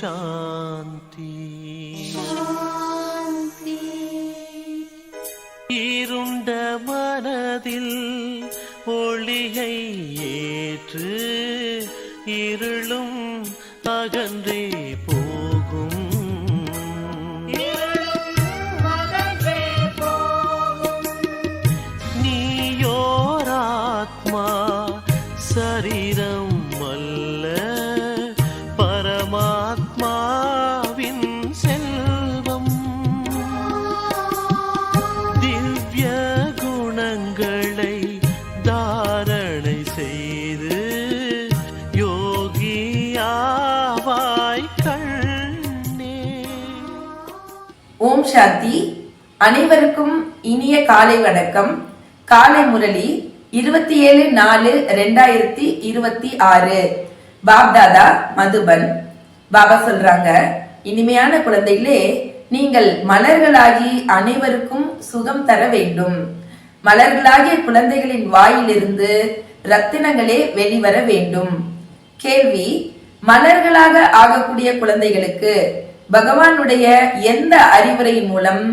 சாந்தி. இருண்ட மனதில் ஒளியை ஏற்று இருளும் அகன்றே போகும். நீயோராத்மா சரீரம் அல்ல, பரமாத்மாவின் செல்வம். திவ்ய குணங்களை தாரணை செய்து யோகியாவாய் கண்ணே. ஓம் சாந்தி. அனைவருக்கும் இனிய காலை வணக்கம். காலை முரளி 27/4/2026 பாப்தாதா மதுபன். பாபா சொல்றாங்க, இனிமையான குழந்தைகளே, நீங்கள் மலர்களாகி அனைவருக்கும் சுகம் தர வேண்டும். மலர்களாகிய குழந்தைகளின் வாயிலிருந்து ரத்தினங்களே வெளிவர வேண்டும். கேள்வி: மலர்களாக ஆகக்கூடிய குழந்தைகளுக்கு பகவானுடைய எந்த அறிவுரையின் மூலம்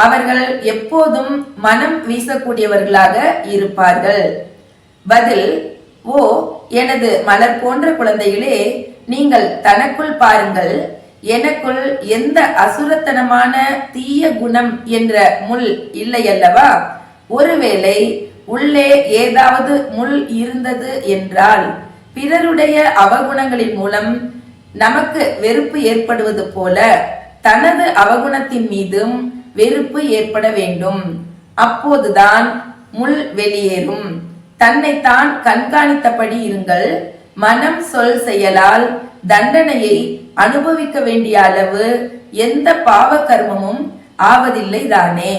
அவர்கள் எப்போதும் மனம் வீசக்கூடியவர்களாக இருப்பார்கள்? பதில்: ஓ எனது மலர் போன்ற குழந்தைகளே, நீங்கள் தனக்குள் பாருங்கள். எனக்குள் எந்த அசுரத்தனமான தீய குணம் என்ற முள் இல்லை அல்லவா? ஒருவேளை உள்ளே ஏதாவது முள் இருந்தது என்றால் பிறருடைய அவகுணங்களின் மூலம் நமக்கு வெறுப்பு ஏற்படுவது போல தனது அவகுணத்தின் மீதும் வெறுப்பு ஏற்பட வேண்டும். அப்போதுதான் முள் வெளியேறும். தன்னைத்தான் கண்காணித்தபடி இருங்கள். மனம் சொல் செயலால் தண்டனையை அனுபவிக்க வேண்டிய அளவு எந்த பாவ கர்மமும் ஆவதில்லை தானே.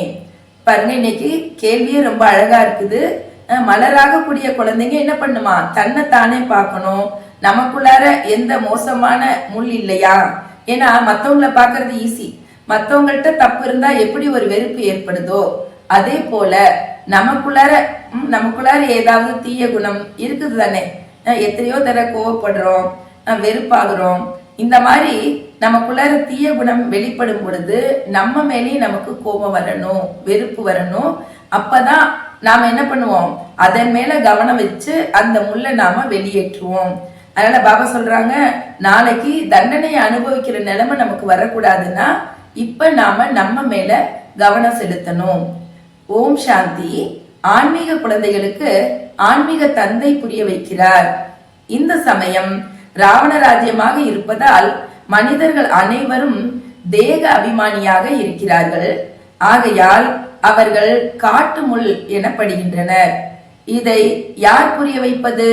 பாருங்க, இன்னைக்கு கேள்வியே ரொம்ப அழகா இருக்குது. மலராக கூடிய குழந்தைங்க என்ன பண்ணுமா? தன்னை தானே பார்க்கணும். நமக்குள்ளார எந்த மோசமான முள் இல்லையா? ஏன்னா மற்றவங்களை பார்க்கறது ஈஸி. மற்றவங்கள்ட்ட தப்பு இருந்தா எப்படி ஒரு வெறுப்பு ஏற்படுதோ அதே போல நமக்குள்ளார ஏதாவது தீய குணம் இருக்குது தானே. எத்தனையோ தர கோவப்படுறோம், வெறுப்பாகிறோம். இந்த மாதிரி நமக்குள்ளார தீய குணம் வெளிப்படும் பொழுது நம்ம மேலேயும் நமக்கு கோபம் வரணும், வெறுப்பு வரணும். அப்பதான் நாம என்ன பண்ணுவோம்? அதன் மேல கவனம் வச்சு அந்த முள்ளை நாம வெளியேற்றுவோம். அதனால பாபா சொல்றாங்க, நாளைக்கு தண்டனையை அனுபவிக்கிற நிலைமை நமக்கு வரக்கூடாதுன்னா இப்ப நாம நம்ம மேல கவனம் செலுத்தணும். ஓம் சாந்தி. ஆன்மீக குழந்தைகளுக்கு ஆன்மீக தந்தை புரிய வைக்கிறார். இந்த சமயம் ராவண ராஜ்யமாக இருப்பதால் மனிதர்கள் அனைவரும் தேக அபிமானியாக இருக்கிறார்கள். ஆகையால் அவர்கள் காட்டு முள் எனப்படுகின்றனர். இதை யார் புரிய வைப்பது?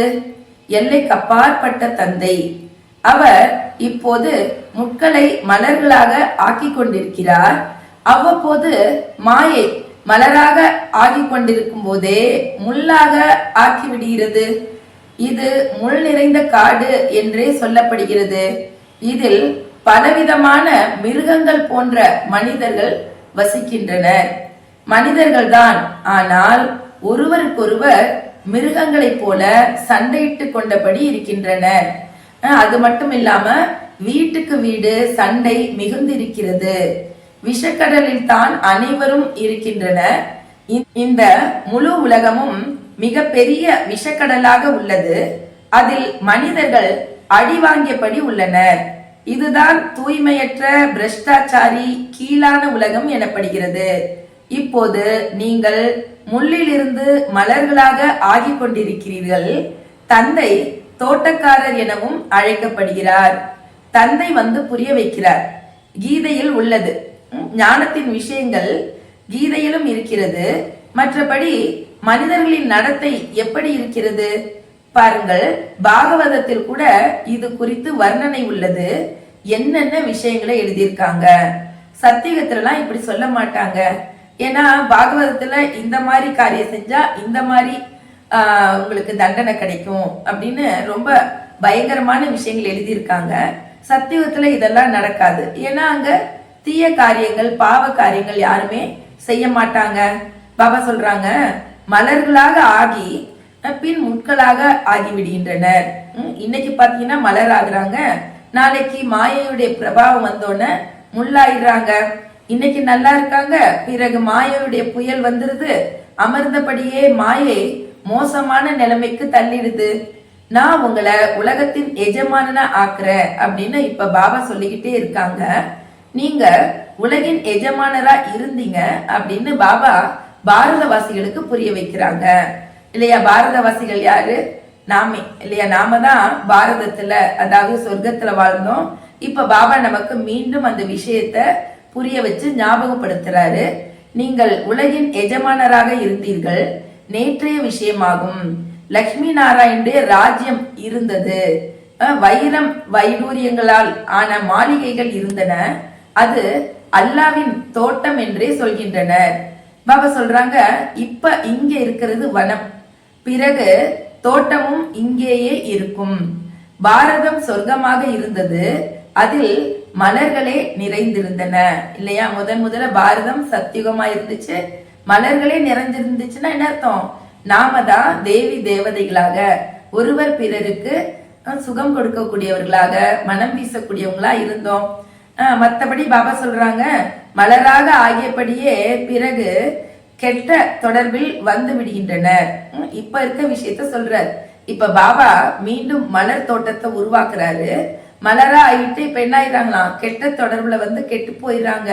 எல்லைக்கு அப்பாற்பட்ட தந்தை. அவர் இப்போது முட்களை மலர்களாக ஆக்கி கொண்டிருக்கிறார். அவ்வப்போது மாயை மலராக ஆகி கொண்டிருக்கும் போதே முள்ளாக ஆக்கி விடுகிறது. இது முள் நிறைந்த காடு என்றே சொல்லப்படுகிறது. இதில் பலவிதமான மிருகங்கள் போன்ற மனிதர்கள் வசிக்கின்றனர். மனிதர்கள் தான், ஆனால் ஒருவருக்கொருவர் மிருகங்களைப் போல சண்டையிட்டு கொண்டபடி இருக்கின்றனர். அது மட்டும் இல்லாம வீட்டுக்கு வீடு சண்டை மிகுந்திருக்கிறது. விஷக்கடலில் தான் அனைவரும் இருக்கின்றனர். இந்த முழு உலகமும் மிக பெரிய விஷக்கடலாக உள்ளது. அதில் மனிதர்கள் அடி வாங்கியபடி உள்ளனர். இதுதான் தூய்மையற்ற பிரஷ்டாச்சாரி கீழான உலகம் எனப்படுகிறது. இப்போது நீங்கள் முள்ளிலிருந்து மலர்களாக ஆகி கொண்டிருக்கிறீர்கள். தந்தை தோட்டக்காரர் எனவும் அழைக்கப்படுகிறார். தந்தை வந்து புரிய வைக்கிறார். கீதையில் உள்ளது. ஞானத்தின் விஷயங்கள் கீதையிலும் இருக்கிறது. மற்றபடி மனிதர்களின் நடத்தை எப்படி இருக்கிறது பாருங்கள். பாகவதத்தில் கூட இது குறித்து வர்ணனை உள்ளது. என்னென்ன விஷயங்களை எழுதியிருக்காங்க. சத்தியகத்துலலாம் இப்படி சொல்ல மாட்டாங்க. ஏன்னா பாகவதத்துல இந்த மாதிரி காரியம் செஞ்சா இந்த மாதிரி உங்களுக்கு தண்டனை கிடைக்கும் அப்படின்னு ரொம்ப பயங்கரமான விஷயங்கள் எழுதியிருக்காங்க. சத்தியத்துல இதெல்லாம் நடக்காது. ஏன்னா அங்க தீய காரியங்கள், பாவ காரியங்கள் யாருமே செய்ய மாட்டாங்க. பாபா சொல்றாங்க, மலர்களாக ஆகி பின் முட்களாக ஆகிவிடுகின்றனர். இன்னைக்கு பாத்தீங்கன்னா மலர் ஆகுறாங்க, நாளைக்கு மாயையுடைய பிரபாவம் வந்தோன்னு முள்ளாயிடுறாங்க. இன்னைக்கு நல்லா இருக்காங்க, பிறகு மாயையுடைய புயல் வந்துருது, அமர்ந்தபடியே மாயை மோசமான நிலைமைக்கு தள்ளிடுது. நான் உங்களை உலகத்தின் எஜமானனா ஆக்குறேன் அப்படின்னு இப்ப பாபா சொல்லிக்கிட்டே இருக்காங்க. நீங்க உலகின் எஜமானரா இருந்தீங்க அப்படின்னு பாபா பாரதவாசிகளுக்கு புரிய வைக்கிறாங்க இல்லையா. பாரதவாசிகள் யாரு? நாமே இல்லையா. நாம தான் பாரதத்துல, அதாவது சொர்க்கத்துல வாழ்ந்தோம். இப்ப பாபா நமக்கு மீண்டும் அந்த விஷயத்த புரிய வச்சு ஞாபகப்படுத்துறாரு. நீங்கள் உலகின் எஜமானராக இருந்தீர்கள், நேற்றைய விஷயமாகும். லக்ஷ்மி நாராயணுடைய ராஜ்யம் இருந்தது, வைரம் வைடூரியங்களால் ஆன மாளிகைகள் இருந்தன, அது அல்லாவின் தோட்டம் என்றே சொல்கின்றனர். பாபா சொல்றாங்க, இப்ப இங்க இருக்கிறது வனம், பிறகு தோட்டமும் இங்கேயே இருக்கும். பாரதம் சொர்க்கமாக இருந்தது, அதில் மலர்களே நிறைந்திருந்தன இல்லையா. முதல்ல பாரதம் சத்தியுகமா இருந்துச்சு, மலர்களே நிறைஞ்சிருந்துச்சுன்னா என்ன அர்த்தம்? நாம தான் தேவி தேவதைகளாக, ஒருவர் பிறருக்கு சுகம் கொடுக்கக்கூடியவர்களாக, மனம் வீசக்கூடியவங்களா இருந்தோம். மற்றபடி பாபா சொல்றாங்க, மலராக ஆகியபடியே பிறகு கெட்ட தொடர்பில் வந்து விடுகின்றனர். இப்ப இருக்க விஷயத்த சொல்றார். இப்ப பாபா மீண்டும் மலர் தோட்டத்தை உருவாக்குறாரு. மலரா ஆகிட்டு இப்ப என்ன ஆயிடுறாங்களாம், கெட்ட தொடர்புல வந்து கெட்டு போயிடுறாங்க.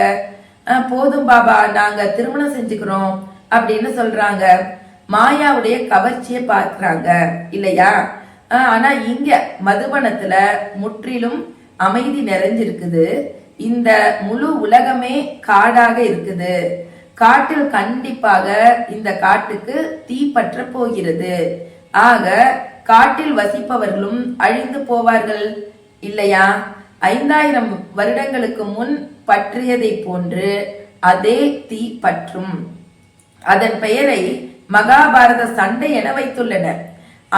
போதும் பாபா, நாங்க திருமணம் செஞ்சுக்கிறோம் அப்படின்னு சொல்றாங்க. மாயாவுடைய கவர்ச்சியை பார்க்கிறாங்க இல்லையா. ஆனா இங்க மதுபனத்துல முற்றிலும் அமைதி நிறைஞ்சிருக்குது. இந்த முழு உலகமே காடாக இருக்குது. காட்டில் கண்டிப்பாக இந்த காட்டுக்கு தீ பற்ற போகிறது. ஆக காட்டில் வசிப்பவர்களும் அழிந்து போவார்கள் இல்லையா. 5000 வருடங்களுக்கு முன் பற்றியதை போன்று அதே தீ பற்றும். அதன் பெயரை மகாபாரத சண்டை என வைத்துள்ளனர்.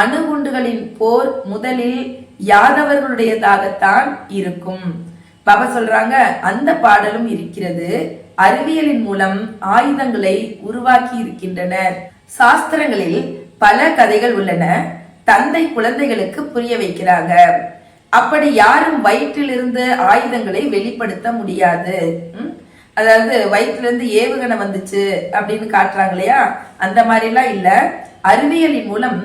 அணுகுண்டுகளின் போர் முதலில் யாதவர்களுடையதாகத்தான் இருக்கும். பாபா சொல்றாங்க, அந்த பாடலும் இருக்கிறது. அறிவியலின் மூலம் ஆயுதங்களை உருவாக்கி இருக்கின்றனர். சாஸ்திரங்களில் பல கதைகள் உள்ளன. தந்தை குழந்தைகளுக்கு புரிய வைக்கிறாங்க. அப்படி யாரும் வயிற்றிலிருந்து ஆயுதங்களை வெளிப்படுத்த முடியாது. அதாவது வயிற்றிலிருந்து ஏவுகணை வந்துச்சு அப்படின்னு காட்டுறாங்க இல்லையா, அந்த மாதிரி எல்லாம் இல்ல. அறிவியலின் மூலம்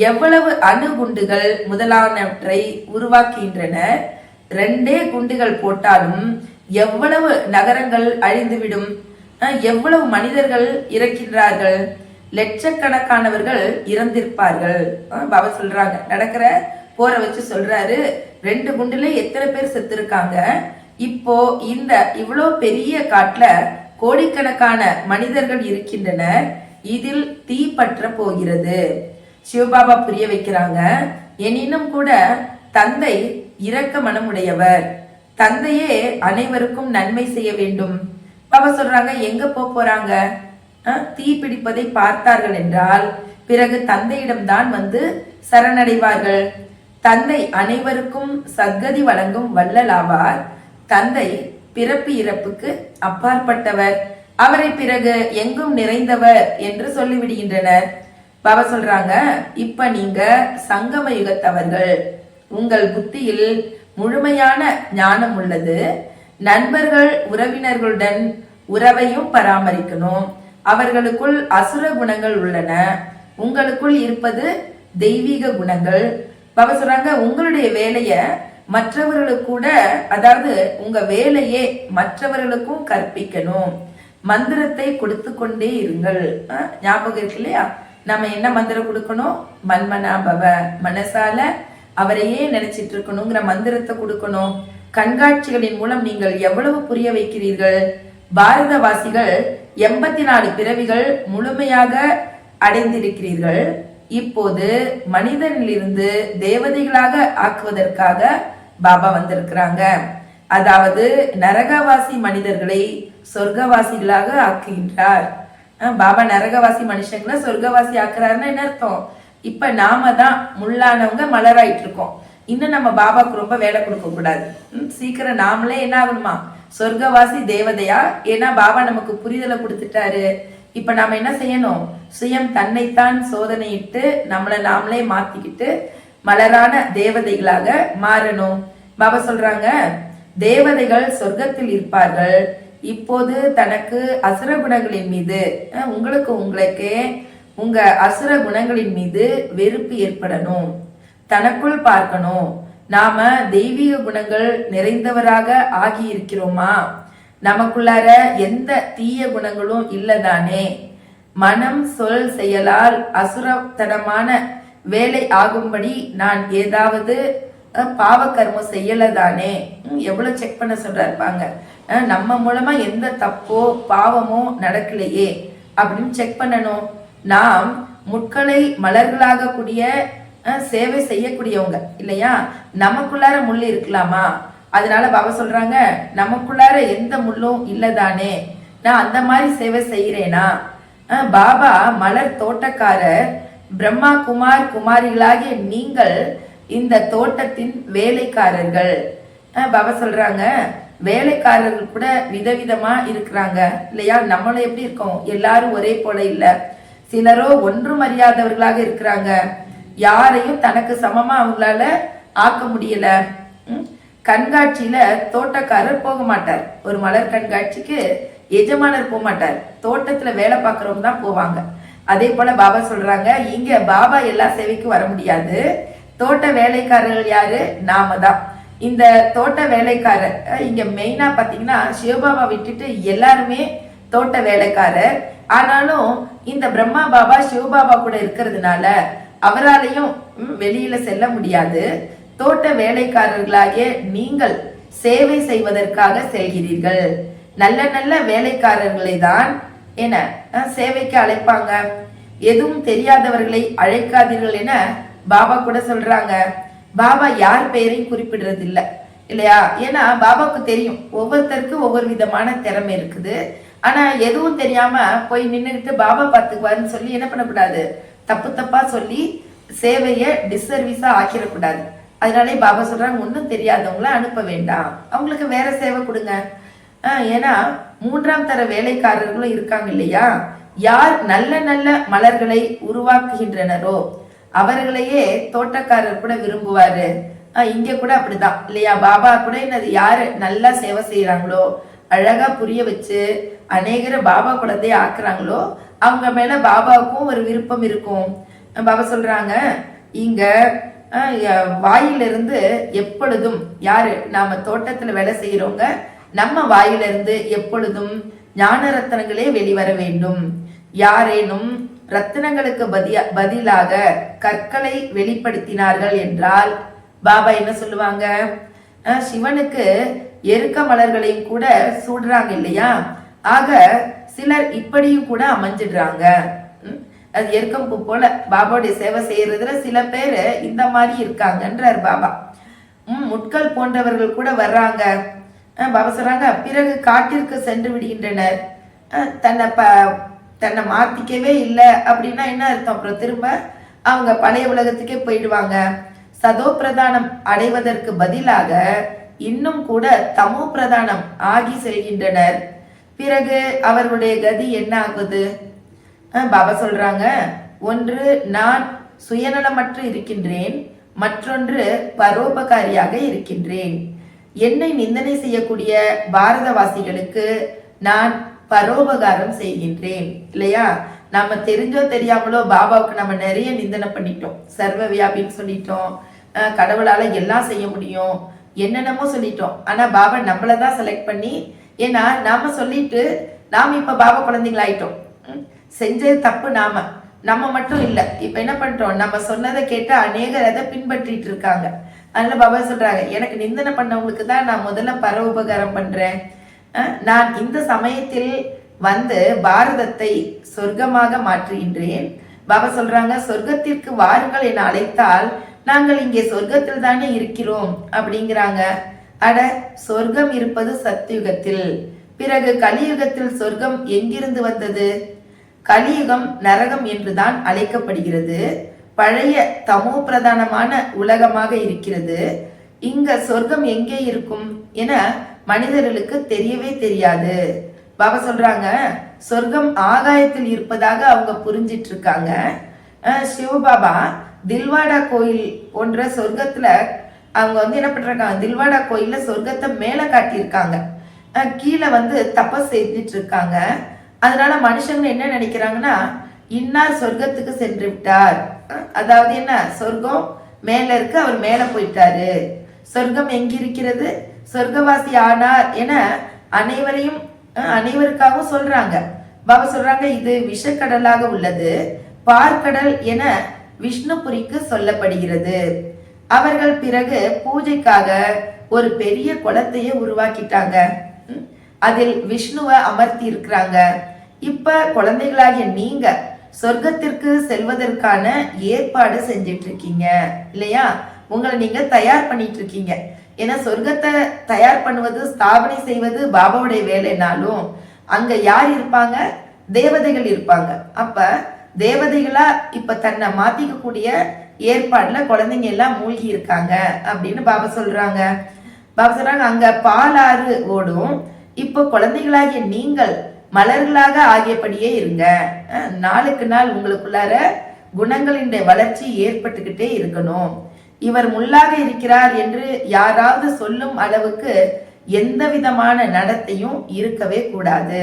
எவ்வளவு அணுகுண்டுகள் முதலானவற்றை உருவாக்குகின்றனர். 2 குண்டுகள் போட்டாலும் எவ்வளவு நகரங்கள் அழிந்துவிடும், எவ்வளவு மனிதர்கள் இறக்கின்றார்கள், லட்சக்கணக்கானவர்கள் இறந்திருப்பார்கள். பாபா சொல்றாங்க, நடக்கிற போரை வச்சு சொல்றாரு, 2 குண்டுல எத்தனை பேர் செத்துருக்காங்க. இப்போ இந்த இவ்வளோ பெரிய காட்டுல கோடிக்கணக்கான மனிதர்கள் இருக்கின்றனர், இதில் தீ பற்ற போகிறது. சிவபாபா புரிய வைக்கிறாங்க, எனினும் கூட தந்தை இரக்க மனமுடையவர், தந்தையே அனைவருக்கும் நன்மை செய்ய வேண்டும். பாபா சொல்றாங்க, எங்க போறாங்க? தீ பிடிப்பதை பார்த்தார்கள் என்றால் பிறகு தந்தையிடம்தான் வந்து சரணடைவார்கள். தந்தை அனைவருக்கும் சத்கதி வழங்கும் வள்ளலாவார். தந்தை பிறப்பு இறப்புக்கு அப்பாற்பட்டவர், அவரை பிறகு எங்கும் நிறைந்தவர் என்று சொல்லிவிடுகின்றனர். பாபா சொல்றாங்க, இப்ப நீங்க சங்கம யுகத்தவர்கள், உங்கள் புத்தியில் முழுமையான ஞானம் உள்ளது. நண்பர்கள் உறவினர்களுடன் உறவையும் பராமரிக்கணும். அவர்களுக்குள் அசுர குணங்கள் உள்ளன, உங்களுக்குள் இருப்பது தெய்வீக குணங்கள். பாபா சொல்றாங்க, உங்களுடைய வேலைய மற்றவர்களுக்கு கூட, அதாவது உங்க வேலையே மற்றவர்களுக்கும் கற்பிக்கணும். மந்திரத்தை கொடுத்து கொண்டே இருங்கள். ஞாபகம் இருக்கு இல்லையா, நம்ம என்ன மந்திரம் கொடுக்கணும்? மன்மனா பவ, மனசால அவரையே நினைச்சிட்டு இருக்கணுங்கிற மந்திரத்தை கொடுக்கணும். கண்காட்சிகளின் மூலம் நீங்கள் எவ்வளவு புரிய வைக்கிறீர்கள். பாரதவாசிகள் 84 பிறவிகள் முழுமையாக அடைந்திருக்கிறீர்கள். இப்போது மனிதனிலிருந்து தேவதைகளாக ஆக்குவதற்காக பாபா வந்திருக்கிறாங்க. அதாவது நரகவாசி மனிதர்களை சொர்க்கவாசிகளாக ஆக்குகின்றார். பாபா நரகவாசி மனுஷங்களை சொர்க்கவாசி ஆக்குறாருன்னா என்ன அர்த்தம்? இப்ப நாம தான் முள்ளானவங்க மலராயிட்டு இருக்கோம். இன்னும் நம்ம பாபாவுக்கு ரொம்ப வேலை கொடுக்க கூடாது. சீக்கிரம் நாமளே என்ன ஆகணுமா, சொர்க்கவாசி தேவதையா. ஏன்னா பாபா நமக்கு புரிதலை கொடுத்துட்டாரு. இப்ப நாம என்ன செய்யணும்? சுயம் தன்னைத்தான் சோதனையிட்டு நம்மளை நாமளே மாத்திக்கிட்டு மலரான தேவதைகளாக மாறணும். பாபா சொல்றாங்க, தேவதைகள் சொர்க்கத்தில் இருப்பார்கள். இப்போது தனக்கு அசுர குணங்களின் மீது உங்களுக்கே உங்க அசுர குணங்களின் மீது வெறுப்பு ஏற்படணும். தனக்குள் பார்க்கணும், நாம தெய்வீக குணங்கள் நிறைந்தவராக ஆகி இருக்கிறோமா? நமக்குள்ளார எந்த தீய குணங்களும் இல்லதானே? மனம் சொல் செயலால் அசுரத்தனமான வேலை ஆகும்படி நான் ஏதாவது பாவ கர்மம் செய்யலதானே? எவ்வளவு செக் பண்ண சொல்றாருப்பாங்க. நம்ம மூலமா எந்த தப்போ பாவமோ நடக்கலையே அப்படின்னு செக் பண்ணணும். நாம் முட்களை மலர்களாக கூடிய சேவை செய்யக்கூடியவங்க இல்லையா? நமக்குள்ளார முள் இருக்கலாமா? அதனால பாபா சொல்றாங்க, நமக்குள்ளார எந்த முள்ளும் இல்லதானே, நான் அந்த மாதிரி சேவை செய்யறேனா? பாபா மலர் தோட்டக்காரர், பிரம்மா குமார் குமாரிகளாகிய நீங்கள் இந்த தோட்டத்தின் வேலைக்காரர்கள். பாபா சொல்றாங்க, வேலைக்காரர்கள் கூட விதவிதமா இருக்கிறாங்க இல்லையா? நம்மளும் எப்படி இருக்கோம்? எல்லாரும் ஒரே போல இல்ல. சிலரோ ஒன்றும் அறியாதவர்களாக இருக்கிறாங்க. யாரையும் தனக்கு சமமா அவங்களால ஆக்க முடியல. கண்காட்சியில தோட்டக்காரர் போக மாட்டார். ஒரு மலர் கண்காட்சிக்கு எஜமானர் போக மாட்டார், தோட்டத்துல வேலை பார்க்கறவங்க தான் போவாங்க. அதே போல பாபா சொல்றாங்க, இங்க பாபா எல்லா சேவைக்கும் வர முடியாது. தோட்ட வேலைக்காரர்கள் யாரு? நாம தான். இந்த தோட்ட வேலைக்காரர் இங்க மெயினா பாத்தீங்கன்னா சிவபாபா விட்டுட்டு எல்லாருமே தோட்ட வேலைக்காரர். ஆனாலும் இந்த பிரம்மா பாபா சிவபாபா கூட இருக்கிறதுனால அவராலையும் வெளியில செல்ல முடியாது. தோட்ட வேலைக்காரர்களாகிய நீங்கள் சேவை செய்வதற்காக செல்கிறீர்கள். நல்ல நல்ல வேலைக்காரர்களை தான் என சேவைக்கு அழைப்பாங்க. எதுவும் தெரியாதவர்களை அழைக்காதீர்கள் என பாபா கூட சொல்றாங்க. பாபா யார் பெயரையும் குறிப்பிடுறது இல்லை இல்லையா? ஏன்னா பாபாவுக்கு தெரியும் ஒவ்வொருத்தருக்கும் ஒவ்வொரு விதமான திறமை இருக்குது. ஆனா எதுவும் தெரியாம போய் நின்றுகிட்டு பாபா பார்த்துக்குவாருன்னு சொல்லி என்ன பண்ணக்கூடாது, தப்பு தப்பா சொல்லி சேவைய டிஸ்சர்வீஸா ஆக்கிடக்கூடாது. அதனாலே பாபா சொல்றாங்க, ஒன்றும் தெரியாதவங்கள அனுப்ப வேண்டாம், அவங்களுக்கு வேற சேவை கொடுங்க. ஏன்னா மூன்றாம் தர வேலைக்காரர்களும் இருக்காங்க இல்லையா? யார் நல்ல நல்ல மலர்களை உருவாக்குகின்றனரோ அவர்களையே தோட்டக்காரர் கூட விரும்புவாரு. இங்க கூட அப்படிதான் இல்லையா? பாபா கூட என்னது, யாரு நல்லா சேவை செய்யறாங்களோ, அழகா புரிய வச்சு அநேகரை பாபா குழந்தைய ஆக்குறாங்களோ அவங்க மேல பாபாவுக்கும் ஒரு விருப்பம் இருக்கும். பாபா சொல்றாங்க, இங்க வாயிலிருந்து எப்பொழுதும் யாரு, நாம தோட்டத்துல வேலை செய்யறவங்க, நம்ம வாயிலிருந்து எப்பொழுதும் ஞான ரத்தனங்களே வெளிவர வேண்டும். யாரேனும் ரத்தினங்களுக்கு பதிலாக கற்களை வெளிப்படுத்தினார்கள் என்றால் பாபா என்ன சொல்லுவாங்க, சிவனுக்கு எருக்க மலர்களையும் கூட சூடுறாங்க இல்லையா? ஆக சிலர் இப்படியும் கூட அமைஞ்சிடுறாங்க. அது எருக்கம் பூ போல பாபாவுடைய சேவை செய்யறதுல சில பேர் இந்த மாதிரி இருக்காங்கன்றார் பாபா. முட்கள் போன்றவர்கள் கூட வர்றாங்க. பாபா சொல்றாங்க, பிறகு காட்டிற்கு சென்று விடுகின்றனர். தன்னை மாத்திக்கவே இல்லை அப்படின்னா என்ன அர்த்தம்? அப்புறம் திரும்ப அவங்க பழைய உலகத்துக்கே போயிடுவாங்க. சதோ பிரதானம் அடைவதற்கு பதிலாக இன்னும் கூட தமோ பிரதானம் ஆகி செல்கின்றனர். பிறகு அவர்களுடைய கதி என்ன ஆகுது? பாபா சொல்றாங்க, ஒன்று நான் சுயநலமற்று இருக்கின்றேன், மற்றொன்று பரோபகாரியாக இருக்கின்றேன். என்னை நிந்தனை செய்யக்கூடிய பாரதவாசிகளுக்கு நான் பரோபகாரம் செய்கின்றேன் இல்லையா? நம்ம தெரிஞ்சோ தெரியாமலோ பாபாவுக்கு நம்ம நிறைய நிந்தனை பண்ணிட்டோம். சர்வ வியாபின்னு சொல்லிட்டோம், கடவுளால எல்லாம் செய்ய முடியும், என்னென்னமோ சொல்லிட்டோம். ஆனா பாபா நம்மளதான் செலக்ட் பண்ணி, ஏன்னா நாம சொல்லிட்டு நாம இப்ப பாபா குழந்தைங்களாயிட்டோம். செஞ்சது தப்பு நம்ம மட்டும் இல்லை. இப்ப என்ன பண்றோம், நம்ம சொன்னதை கேட்டு அநேகர் அதை பின்பற்றிட்டு இருக்காங்க. அதனால பாபா சொல்றாங்க, எனக்கு நிந்தனை பண்ணவங்களுக்கு தான் நான் முதல்ல பர உபகாரம் பண்றேன். நான் இந்த சமயத்தில் வந்து பாரதத்தை சொர்க்கமாக மாற்றுகின்றேன். பாபா சொல்றாங்க, சொர்க்கத்திற்கு வாருங்கள் என அழைத்தால் நாங்கள் இங்கே சொர்க்கத்தில் தானே இருக்கிறோம் அப்படிங்கிறாங்க. அட, சொர்க்கம் இருப்பது சத்தியுகத்தில், பிறகு கலியுகத்தில் சொர்க்கம் எங்கிருந்து வந்தது? கலியுகம் நரகம் என்றுதான் அழைக்கப்படுகிறது. பழைய தமோ பிரதானமான உலகமாக இருக்கிறது. இங்க சொர்க்கம் எங்கே இருக்கும் என மனிதர்களுக்கு தெரியவே தெரியாது. பாபா சொல்றாங்க, சொர்க்கம் ஆகாயத்தில் இருப்பதாக அவங்க புரிஞ்சிட்டு இருக்காங்க. சிவபாபா தில்வாடா கோயில் போன்ற சொர்க்கத்துல அவங்க என்ன பண்றாங்க, தில்வாடா கோயில்ல சொர்க்கத்தை மேல காட்டியிருக்காங்க, கீழே தபஸ் செஞ்சிட்டு இருக்காங்க. அதனால மனுஷங்க என்ன நினைக்கிறாங்கன்னா, இன்னார் சொர்க்கத்துக்கு சென்று விட்டார், அதாவது என்ன, சொர்க்கம் மேல இருக்கு, அவர் மேல போயிட்டாரு, சொர்க்கம் எங்கிருக்கிறது, சொர்க்கவாசி ஆனார் என அனைவருக்காகவும் சொல்றாங்க. பாபா சொல்றாங்க, இது விஷக்கடலாக உள்ளது, பார்க்கடல் என விஷ்ணுபுரிக்கு சொல்லப்படுகிறது. அவர்கள் பிறகு பூஜைக்காக ஒரு பெரிய குளத்தையே உருவாக்கிட்டாங்க, அதில் விஷ்ணுவை அமர்த்தி இருக்கிறாங்க. இப்ப குழந்தைகளாகிய நீங்க சொர்க்கத்திற்கு செல்வதற்கான ஏற்பாடு செஞ்சிட்டு இருக்கீங்க இல்லையா, உங்களை நீங்க தயார் பண்ணிட்டு இருக்கீங்க. ஏன்னா சொர்க்கத்தை தயார் பண்ணுவது, ஸ்தாபனை செய்வது பாபாவுடைய வேலைனாலும் அங்க யார் இருப்பாங்க, தேவதைகள் இருப்பாங்க. அப்ப தேவதைகளா இப்ப தன்னை மாத்திக்க கூடிய ஏற்பாடுல குழந்தைங்க எல்லாம் மூழ்கி இருக்காங்க அப்படின்னு பாபா சொல்றாங்க. பாபா சொல்றாங்க, அங்க பாலாறு ஓடும், இப்போ குழந்தைகளாகிய நீங்கள் மலர்களாக ஆகியபடியே இருங்க. நாளுக்கு நாள் உங்களுக்குள்ளார குணங்களின் வளர்ச்சி ஏற்பட்டுக்கிட்டே இருக்கணும். இவர் முள்ளாக இருக்கிறார் என்று யாராவது சொல்லும் அளவுக்கு எந்த விதமான நடத்தையும் இருக்கவே கூடாது.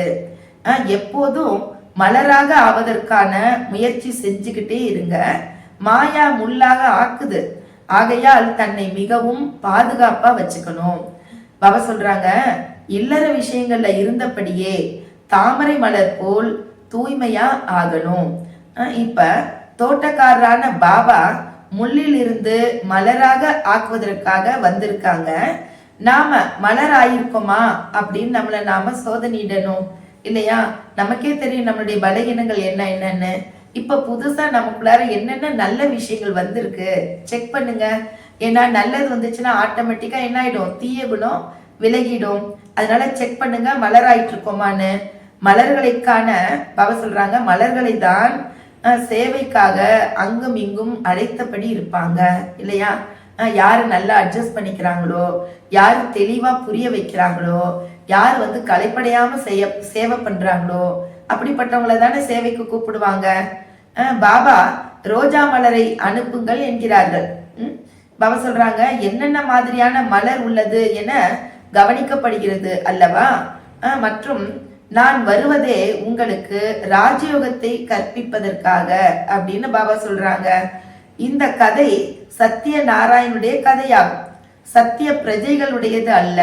எப்போதும் மலராக ஆவதற்கான முயற்சி செஞ்சுக்கிட்டே இருங்க. மாயா முள்ளாக ஆக்குது, ஆகையால் தன்னை மிகவும் பாதுகாப்பா வச்சுக்கணும். பாபா சொல்றாங்க, இல்லற விஷயங்கள்ல இருந்தபடியே தாமரை மலர் போல் தூய்மையா ஆகணும். இப்ப தோட்டக்காரரான பாபா முள்ளில் இருந்து மலராக ஆக்குவதற்காக வந்திருக்காங்க. நாம மலர் ஆயிருக்கோமா அப்படின்னு நம்மளை நாம சோதனையிடணும் இல்லையா. நமக்கே தெரியும் நம்மளுடைய பலகீனங்கள் என்னன்னு. இப்ப புதுசா நமக்குள்ளார என்னென்ன நல்ல விஷயங்கள் வந்திருக்கு செக் பண்ணுங்க. ஏன்னா நல்லது வந்துச்சுன்னா ஆட்டோமேட்டிக்கா என்ன ஆயிடும், தீய குணம் விலகிடும். அதனால செக் பண்ணுங்க மலராயிட்டு இருக்கோமான்னு. மலர்களைக்கான பாபா சொல்றாங்க, மலர்களை தான் சேவைக்காக அங்கும் இங்கும் அழைத்தபடி இருப்பாங்க இல்லையா. யாரு நல்லா அட்ஜஸ்ட் பண்ணிக்கிறாங்களோ, யாரு தெளிவா புரிய வைக்கிறாங்களோ, யார் கலைப்படையாம சேவை பண்றாங்களோ அப்படிப்பட்டவங்களை தானே சேவைக்கு கூப்பிடுவாங்க. பாபா ரோஜா மலரை அனுப்புங்கள் என்கிறார்கள். பாபா சொல்றாங்க, என்னென்ன மாதிரியான மலர் உள்ளது என கவனிக்கப்படுகிறது அல்லவா. மற்றும் நான் வருவதே உங்களுக்கு ராஜயோகத்தை கற்பிப்பதற்காக அப்படின்னு பாபா சொல்றாங்க. இந்த கதை சத்திய நாராயணுடைய கதையாகும், சத்திய பிரஜைகளுடையது அல்ல.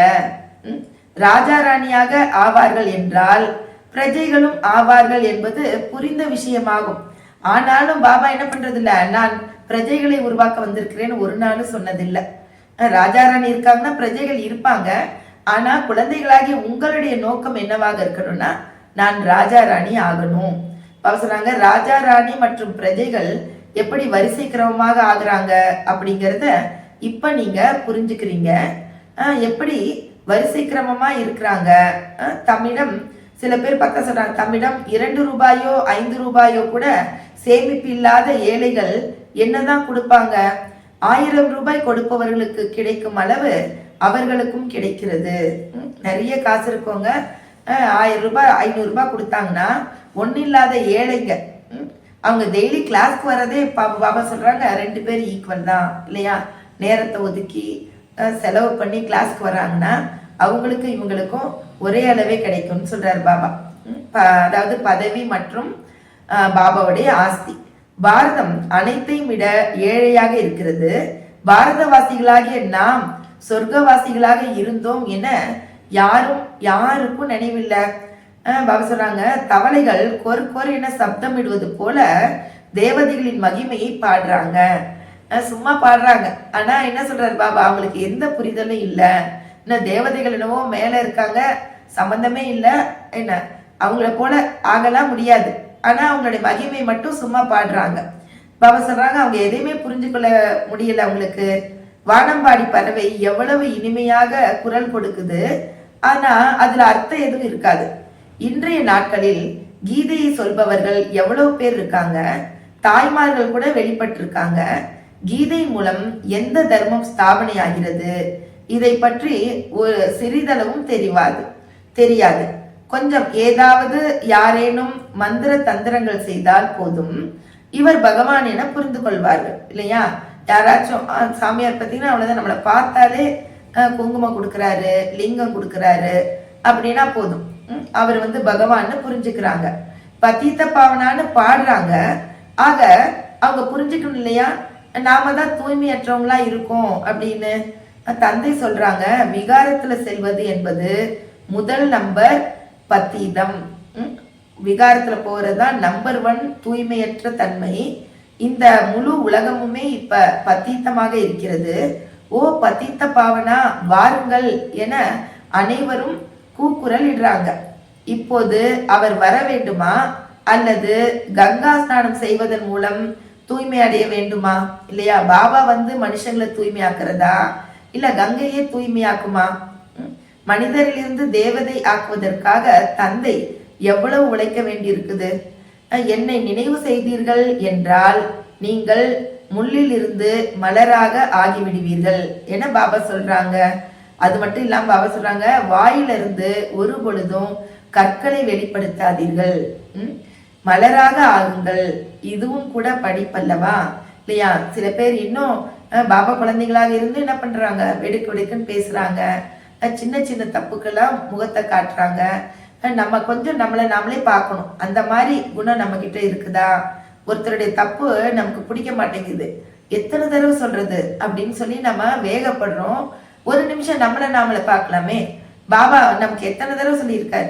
ராஜா ராணியாக ஆவார்கள் என்றால் பிரஜைகளும் ஆவார்கள் என்பது புரிந்த விஷயமாகும். ஆனாலும் பாபா என்ன பண்றது இல்ல, நான் பிரஜைகளை உருவாக்க வந்திருக்கிறேன்னு ஒரு நாளும் சொன்னதில்லை. ராஜா ராணி இருக்காங்கன்னா பிரஜைகள் இருப்பாங்க. ஆனா குழந்தைகளாகி உங்களுடைய நோக்கம் என்னவாக இருக்கணும்னா, நான் ராஜா ராணி ஆகணும். பாபா சொல்றாங்க, ராஜா ராணி மற்றும் பிரஜைகள் எப்படி வரிசை கிரமமாக ஆகுறாங்க அப்படிங்கிறத இப்ப நீங்க புரிஞ்சுக்கிறீங்க. எப்படி வரிசை கிரமமா இருக்கிறாங்க. தம்மிடம் சில பேர் பார்த்தா சொல்றாங்க, தம்மிடம் 2 ரூபாயோ 5 ரூபாயோ கூட சேமிப்பு இல்லாத ஏழைகள் என்னதான் கொடுப்பாங்க. 1000 ரூபாய் கொடுப்பவர்களுக்கு கிடைக்கும் அளவு அவர்களுக்கும் கிடைக்கிறது. நிறைய காசு இருக்கவங்க 1000 ரூபாய் 500 ரூபாய் கொடுத்தாங்கன்னா ஒன்னும் இல்லாத ஏழைங்க, அவங்க டெய்லி கிளாஸ்க்கு வரதே பாபா சொல்றாங்க 2 பேர் ஈக்குவல் தான் இல்லையா. நேரத்தை ஒதுக்கி செலவு பண்ணி கிளாஸ்க்கு வராங்கன்னா அவங்களுக்கு இவங்களுக்கும் ஒரே அளவே கிடைக்கும்னு சொல்றாரு பாபா. அதாவது பதவி மற்றும் பாபாவுடைய ஆஸ்தி. பாரதம் அனைத்தையும் விட ஏழையாக இருக்கிறது. பாரதவாசிகளாகிய நாம் சொர்க்கவாசிகளாக இருந்தோம் என யாருக்கும் நினைவில்லை. பாபா சொல்றாங்க, தவளைகள் கொரு என சப்தம் இடுவது போல தேவதைகளின் மகிமையை பாடுறாங்க. சும்மா பாடுறாங்க. ஆனா என்ன சொல்றாரு பாபா, அவங்களுக்கு எந்த புரிதலும் இல்லை. இன்னும் தேவதைகள் என்னவோ மேல இருக்காங்க, சம்பந்தமே இல்லை, என்ன அவங்கள போல ஆகலாம் முடியாது. ஆனா அவங்களுடைய மகிமை மட்டும் சும்மா பாடுறாங்க. பாபா சொல்றாங்க, அவங்க எதையுமே புரிஞ்சுக்கொள்ள முடியல அவங்களுக்கு. வானம்பாடி பறவை எவ்வளவு இனிமையாக குரல் கொடுக்குது, ஆனா அதுல அர்த்தம் எதுவும் இருக்காது. இன்றைய நாட்களில் கீதையை சொல்பவர்கள் எவ்வளவு பேர் இருக்காங்க. தாய்மார்கள் கூட வெளிப்பட்டிருக்காங்க. கீதை மூலம் எந்த தர்மம் ஸ்தாபனை ஆகிறது இதை பற்றி ஒரு சிறிதளவும் தெரியாது. கொஞ்சம் ஏதாவது யாரேனும் மந்திர தந்திரங்கள் செய்தால் போதும் இவர் பகவான் என புரிந்து கொள்வார்கள் இல்லையா. யாராச்சும் சாமியார் பார்த்தீங்கன்னா அவ்வளோதான், நம்மளை பார்த்தாலே குங்குமம் கொடுக்குறாரு, லிங்கம் கொடுக்குறாரு அப்படின்னா போதும், அவர் வந்து பகவான்னு புரிஞ்சுக்கிறாங்க. பதீத்த பாவனான்னு பாடுறாங்க. ஆக அவங்க புரிஞ்சுக்கணும் இல்லையா, நாம தான் தூய்மையற்றவங்களா இருக்கோம் அப்படின்னு. தந்தை சொல்றாங்க, விகாரத்துல செல்வது என்பது முதல் நம்பர் பத்தீதம். விகாரத்துல போறதுதான் நம்பர் 1 தூய்மையற்ற தன்மை. இந்த முழு உலகமுமே இப்ப பத்தீத்தமாக இருக்கிறது. ஓ பத்தீத்த பாவனா வாருங்கள் என அனைவரும் கூக்குரல் இடுறாங்க. இப்போது அவர் வர வேண்டுமா அல்லது கங்கா ஸ்நானம் செய்வதன் மூலம் தூய்மை அடைய வேண்டுமா? இல்லையா, பாபா வந்து மனுஷங்களை தூய்மையாக்குறதா இல்ல கங்கையே தூய்மையாக்குமா? மனிதரிலிருந்து தேவதை ஆக்குவதற்காக தந்தை எவ்வளவு உழைக்க வேண்டியிருக்குது. என்னை நினைவு செய்தீர்கள் என்றால் நீங்கள் முள்ளில் இருந்து மலராக ஆகிவிடுவீர்கள் என பாபா சொல்றாங்க. அது மட்டும் இல்லாம பாபா சொல்றாங்க, வாயிலிருந்து ஒரு பொழுதும் கற்களை வெளிப்படுத்தாதீர்கள், மலராக ஆகுங்கள். இதுவும் கூட படிப்பல்லவா இல்லையா? சில பேர் இன்னும் பாபா குழந்தைகளாக இருந்து என்ன பண்றாங்க, வெடுக்கு வெடுக்குன்னு பேசுறாங்க, சின்ன சின்ன தப்புக்கெல்லாம் முகத்தை காட்டுறாங்க. நம்ம கொஞ்சம் நம்மளை நாமளே பார்க்கணும், அந்த மாதிரி குணம் நம்ம கிட்ட இருக்குதா? ஒருத்தருடைய தப்பு நமக்கு பிடிக்க மாட்டேங்குது, எத்தனை தடவை சொல்றது அப்படின்னு சொல்லி நம்ம வேகப்படுறோம். ஒரு நிமிஷம் நம்மளை பார்க்கலாமே. பாபா நமக்கு எத்தனை தடவை சொல்லியிருக்காரு,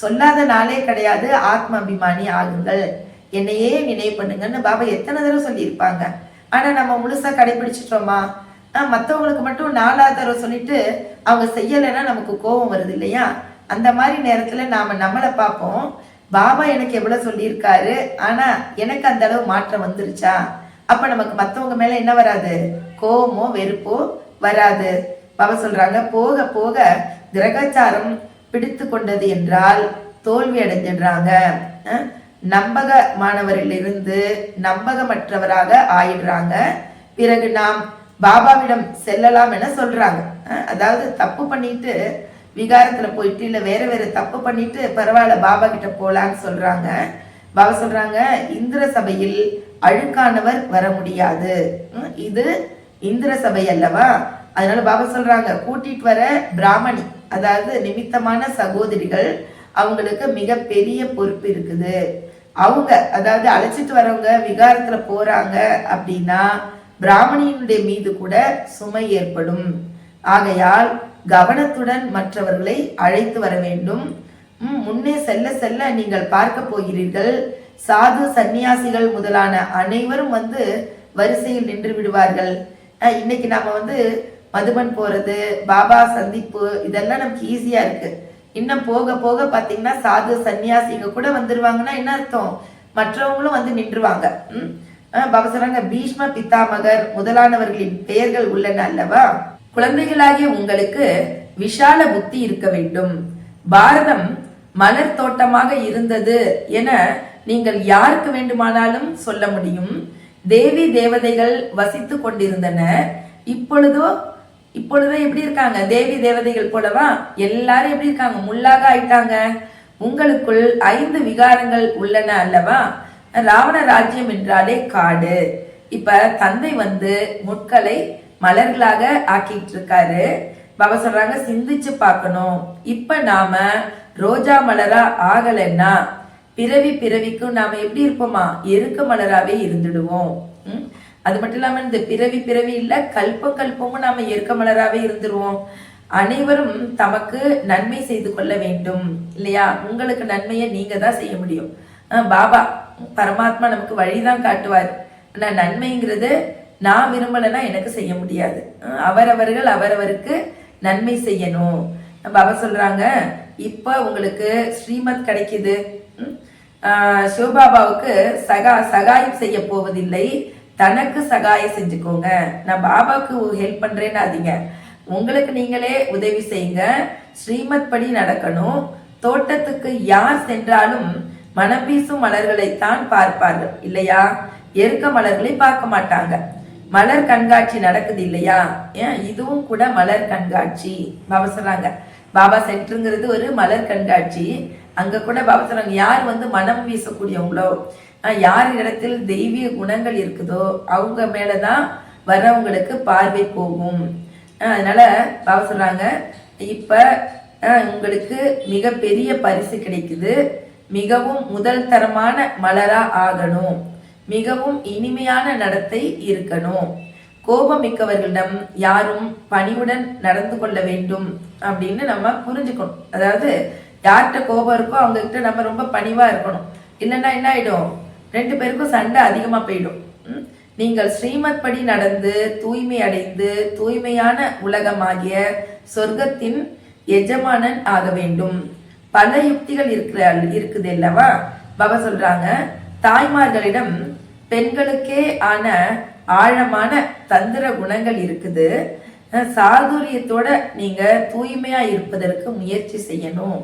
சொல்லாத நாளே கிடையாது, ஆத்ம அபிமானி ஆகுங்கள், என்னையே நினைவு பண்ணுங்கன்னு பாபா எத்தனை தடவை சொல்லியிருப்பாங்க. ஆனா நம்ம முழுசா கடைபிடிச்சிட்டோமா? மற்றவங்களுக்கு மட்டும் 4வது தடவை சொல்லிட்டு அவங்க செய்யலைன்னா நமக்கு கோபம் வருது இல்லையா? அந்த மாதிரி நேரத்துல நாம நம்மளை பார்ப்போம், பாபா எனக்கு எவ்வளவு சொல்லியிருக்காரு, ஆனா எனக்கு அந்த அளவு மாற்றம் வந்துருச்சா? அப்ப நமக்கு மற்றவங்க மேல என்ன வராது, கோபமோ வெறுப்போ வராது. பாபா சொல்றாங்க, போக போக கிரகச்சாரம் பிடித்து கொண்டது என்றால் தோல்வி அடைஞ்சிடுறாங்க. நம்பகமானவரிலிருந்து நம்பகமற்றவராக ஆயிடுறாங்க. பிறகு நாம் பாபாவிடம் செல்லலாம் என சொல்றாங்க. அதாவது தப்பு பண்ணிட்டு விகாரத்துல போயிட்டு இல்ல வேற வேற தப்பு பண்ணிட்டு பரவாயில்ல பாபா கிட்ட போலான்னு சொல்றாங்க. பாபா சொல்றாங்க, இந்திர சபையில் அழுக்கானவர் வர முடியாது, இது இந்திர சபை அல்லவா? அதனால பாபா சொல்றாங்க, கூட்டிட்டு வர பிராமணி, அதாவது நிமித்தமான சகோதரிகள், அவங்களுக்கு மிக பெரிய பொறுப்பு இருக்குது. அவங்க அதாவது அழைச்சிட்டு வரவங்க விகாரத்துல போறாங்க அப்படின்னா பிராமணியினுடைய மீது கூட சுமை ஏற்படும். ஆகையால் கவனத்துடன் மற்றவர்களை அழைத்து வர வேண்டும். முன்னே செல்ல செல்ல நீங்கள் பார்க்க போகிறீர்கள், சாது சன்னியாசிகள் முதலான அனைவரும் வந்து வரிசையில் நின்று விடுவார்கள். இன்னைக்கு நாம வந்து மதுபன் போறது, பாபா சந்திப்பு, இதெல்லாம் நமக்கு ஈஸியா இருக்கு. இன்னும் போக போக பாத்தீங்கன்னா சாது சன்னியாசிங்க கூட வந்துருவாங்கன்னா என்ன அர்த்தம், மற்றவங்களும் வந்து நின்றுவாங்க. பாபா சொல்றாங்க, பீஷ்ம பித்தாமகர் முதலானவர்களின் பெயர்கள் உள்ளன அல்லவா? குழந்தைகளாகிய உங்களுக்கு விஷால புத்தி இருக்க வேண்டும். பாரதம் மலர் தோட்டமாக இருந்தது என நீங்கள் யாருக்கு வேண்டுமானாலும் சொல்ல முடியும். தேவி தேவதைகள் வசித்து கொண்டிருந்தன. இப்பொழுதோ எப்படி இருக்காங்க, தேவி தேவதைகள் போலவா? எல்லாரும் எப்படி இருக்காங்க, முள்ளாக ஆயிட்டாங்க. உங்களுக்குள் 5 விகாரங்கள் உள்ளன அல்லவா? ராவண ராஜ்யம் என்றாலே காடு. இப்ப தந்தை வந்து முட்களை மலர்களாக ஆக்கிட்டு இருக்காரு. பாபா சொல்றாங்க, சிந்திச்சு பார்க்கணும். இப்ப நாம ரோஜா மலரா ஆகலைன்னா பிறவி பிறவிக்கும் நாம எப்படி இருப்போமா, எருக்க மலராவே இருந்துடுவோம். அது மட்டும் இல்லாம இந்த பிறவி இல்ல, கல்பமும் நாம எருக்க மலராவே இருந்துருவோம். அனைவரும் தமக்கு நன்மை செய்து கொள்ள வேண்டும் இல்லையா? உங்களுக்கு நன்மையை நீங்க தான் செய்ய முடியும். பாபா பரமாத்மா நமக்கு வழிதான் காட்டுவார். ஆனா நன்மைங்கிறது நான் விரும்பலைன்னா எனக்கு செய்ய முடியாது. அவரவர்கள் அவரவருக்கு நன்மை செய்யணும். பாபா சொல்றாங்க, இப்ப உங்களுக்கு ஸ்ரீமத் கிடைக்குது. சிவபாபாவுக்கு சகாயம் செய்ய போவதில்லை, தனக்கு சகாயம் செஞ்சுக்கோங்க. நான் பாபாவுக்கு ஹெல்ப் பண்றேன்னாதீங்க, உங்களுக்கு நீங்களே உதவி செய்யுங்க. ஸ்ரீமத் படி நடக்கணும். தோட்டத்துக்கு யார் சென்றாலும் மனம் வீசும் மலர்களைத்தான் பார்ப்பார்கள் இல்லையா? எருக்க மலர்களை பார்க்க மாட்டாங்க. மலர் கண்காட்சி நடக்குது இல்லையா? இதுவும் கூட மலர் கண்காட்சி. பாபா சொல்றாங்க, பாபா சென்டருங்கிறது ஒரு மலர் கண்காட்சி. அங்க கூட பாபா சொல்றாங்க, யார் வந்து மனம் வீசக்கூடியவங்களோ, யார் இடத்தில் தெய்வீக குணங்கள் இருக்குதோ அவங்க மேலதான் வர்றவங்களுக்கு பார்வை போகும். அதனால பாபா சொல்றாங்க, இப்ப உங்களுக்கு மிகப்பெரிய பரிசு கிடைக்குது. மிகவும் முதல் தரமான மலரா ஆகணும். மிகவும் இனிமையான நடத்தை இருக்கணும். கோபமிக்கவர்களிடம் யாரும் பணிவுடன் நடந்து கொள்ள வேண்டும் அப்படின்னு நம்ம புரிஞ்சுக்கணும். அதாவது யார்கிட்ட கோபம் இருக்கோ அவங்க கிட்ட நம்ம ரொம்ப பணிவா இருக்கணும். இல்லைன்னா என்ன ஆயிடும், 2 பேருக்கும் சண்டை அதிகமா போயிடும். நீங்கள் ஸ்ரீமத் படி நடந்து தூய்மை அடைந்து தூய்மையான உலகமாகிய சொர்க்கத்தின் எஜமானன் ஆக வேண்டும். பல யுக்திகள் இருக்குது அல்லவா. பாபா சொல்றாங்க, தாய்மார்களிடம் பெண்களுக்கே ஆன ஆழமான தந்திர குணங்கள் இருக்குது. சாதுரியத்தோட நீங்க தூய்மையா இருப்பதற்கு முயற்சி செய்யணும்.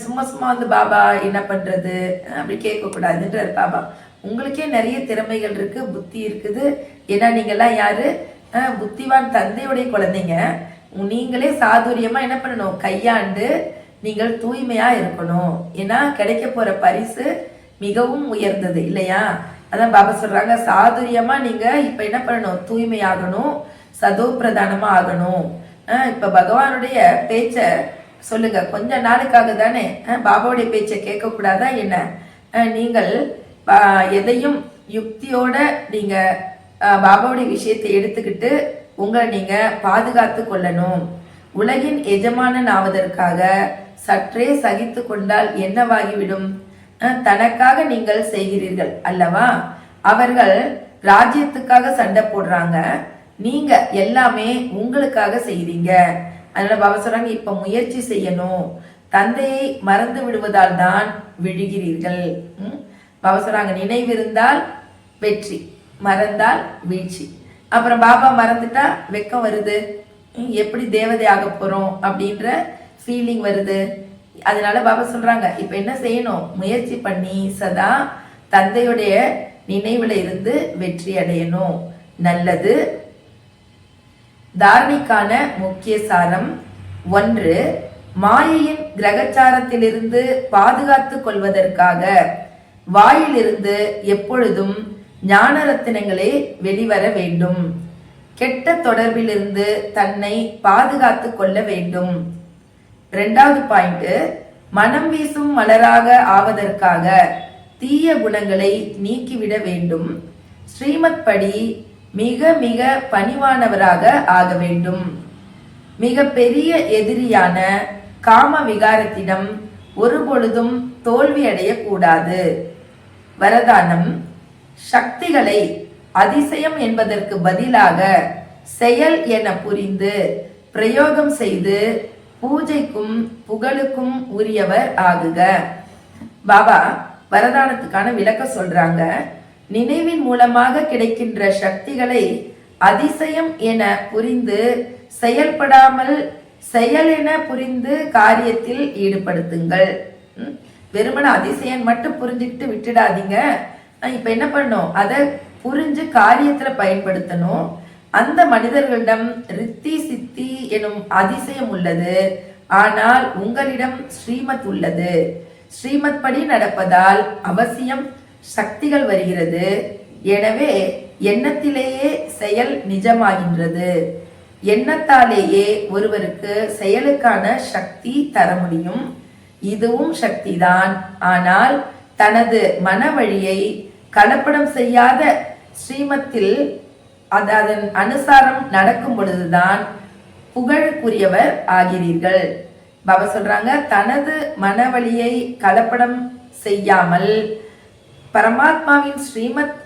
சும்மா சும்மா வந்து பாபா என்ன பண்றது அப்படி கேட்க கூடாதுன்றார் பாபா. உங்களுக்கே நிறைய திறமைகள் இருக்கு, புத்தி இருக்குது. ஏன்னா நீங்கெல்லாம் யாரு, புத்திவான் தந்தையுடைய குழந்தைங்க. நீங்களே சாதுரியமா என்ன பண்ணணும், கையாண்டு நீங்கள் தூய்மையா இருக்கணும். ஏன்னா கிடைக்க போற பரிசு மிகவும் உயர்ந்தது இல்லையா. அதான் பாபா சொல்றாங்க, சாதுரியமா நீங்க இப்ப என்ன பண்ணணும், தூய்மையாகணும், சதோ பிரதானமா ஆகணும். இப்ப பகவானுடைய பேச்ச சொல்லுங்க, கொஞ்ச நாளுக்காக தானே. பாபாவுடைய பேச்சை கேட்க கூடாதா என்ன? நீங்கள் எதையும் யுக்தியோட நீங்க பாபாவுடைய விஷயத்தை எடுத்துக்கிட்டு உங்களை நீங்க பாதுகாத்து கொள்ளணும். உலகின் எஜமானன் ஆவதற்காக சற்றே சகித்து கொண்டால் என்னவாகிவிடும்? தனக்காக நீங்கள் செய்கிறீர்கள் அல்லவா. அவர்கள் ராஜ்யத்துக்காக சண்டை போடுறாங்க, நீங்க எல்லாமே உங்களுக்காக செய்றீங்க. அதனால பாபா சொல்றாங்க, இப்ப முயற்சி செய்யணும். தந்தையை மறந்து விடுவதால் தான் விழுகிறீர்கள். பாபா சொல்றாங்க, நினைவிருந்தால் வெற்றி, மறந்தால் வீழ்ச்சி. அப்புறம் பாபா மறந்துட்டா வெக்கம் வருது, எப்படி தேவதை ஆக போறோம் அப்படின்ற ஃபீலிங் வருது. அதனால பாபா சொல்றாங்க, இப்ப என்ன செய்யணும், முயற்சி பண்ணி சதா தந்தையுடைய நினைவுல இருந்து வெற்றி அடையணும். நல்லது. தாரணிக்கான முக்கிய சாரம் 1. மாயையின் கிரகச்சாரத்திலிருந்து பாதுகாத்து கொள்வதற்காக வாயிலிருந்து எப்பொழுதும் ஞான ரத்தினங்களே வெளிவர வேண்டும். கெட்ட தொடர்பிலிருந்து தன்னை பாதுகாத்து கொள்ள வேண்டும். 2வது பாயிண்ட், மனம் வீசும் மலராக ஆவதற்காக தீய குணங்களை நீக்கிவிட வேண்டும். ஸ்ரீமத் படி மிக மிக பணிவானவராக ஆக வேண்டும். மிக பெரிய எதிரியான காம விகாரத்திடம் ஒருபொழுதும் தோல்வி அடையக்கூடாது. வரதானம், சக்திகளை அதிசயம் என்பதற்கு பதிலாக செயல் என புரிந்து பிரயோகம் செய்து பூஜைக்கும் புகழுக்கும் உரியவர் ஆகுக. பாபா வரதானத்துக்கான விளக்க சொல்றாங்க, நினைவின் மூலமாக கிடைக்கின்ற சக்திகளை அதிசயம் என புரிந்து செயல்படாமல் செயல் என புரிந்து காரியத்தில் ஈடுபடுத்துங்கள். வெறுமன அதிசயம் மட்டும் புரிஞ்சுக்கிட்டு விட்டுடாதீங்க. இப்ப என்ன பண்ணணும், அதை புரிஞ்சு காரியத்துல பயன்படுத்தணும். அந்த மனிதர்களிடம் ரித்தி சித்தி எனும் அதிசயம் உள்ளது, ஆனால் உங்களிடம் ஸ்ரீமத் உள்ளது. ஸ்ரீமத் படி நடப்பதால் அவசியம் சக்திகள் வருகிறது. எனவே எண்ணத்திலேயே செயல் நிஜமாகின்றது. எண்ணத்தாலேயே ஒருவருக்கு செயலுக்கான சக்தி தர முடியும். இதுவும் சக்திதான். ஆனால் தனது மன வழியை கலப்படம் செய்யாத ஸ்ரீமத்தில் அதன் அனுசாரம் நடக்கும் பொழுதுதான் புகழுக்குரியவர் ஆகிறீர்கள். பாபா சொல்றாங்க, தனது மனவழியை கலப்படம் செய்யாமல் பரமாத்மாவின் ஸ்ரீமத்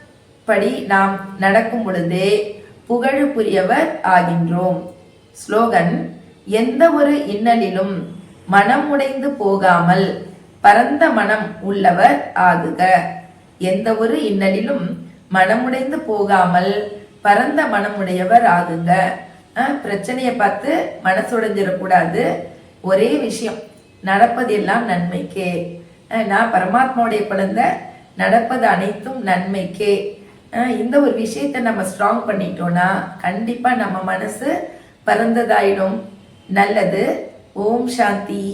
படி நாம் நடக்கும் பொழுதே புகழுக்குரியவர் ஆகின்றோம். ஸ்லோகன், எந்த ஒரு இன்னலிலும் மனம் உடைந்து போகாமல் பரந்த மனம் உள்ளவர் ஆகுக. எந்த ஒரு இன்னலிலும் மனமுடைந்து போகாமல் பரந்த மனமுடையவர் ஆகுங்க. பிரச்சனையை பார்த்து மனசுடைஞ்சிடக்கூடாது. ஒரே விஷயம், நடப்பதெல்லாம் நன்மைக்கே. நான் பரமாத்மாவுடைய குழந்தை, நடப்பது அனைத்தும் நன்மைக்கே. இந்த ஒரு விஷயத்தை நம்ம ஸ்ட்ராங் பண்ணிட்டோம்னா கண்டிப்பா நம்ம மனசு பரந்ததாயிடும். நல்லது. ஓம் சாந்தி.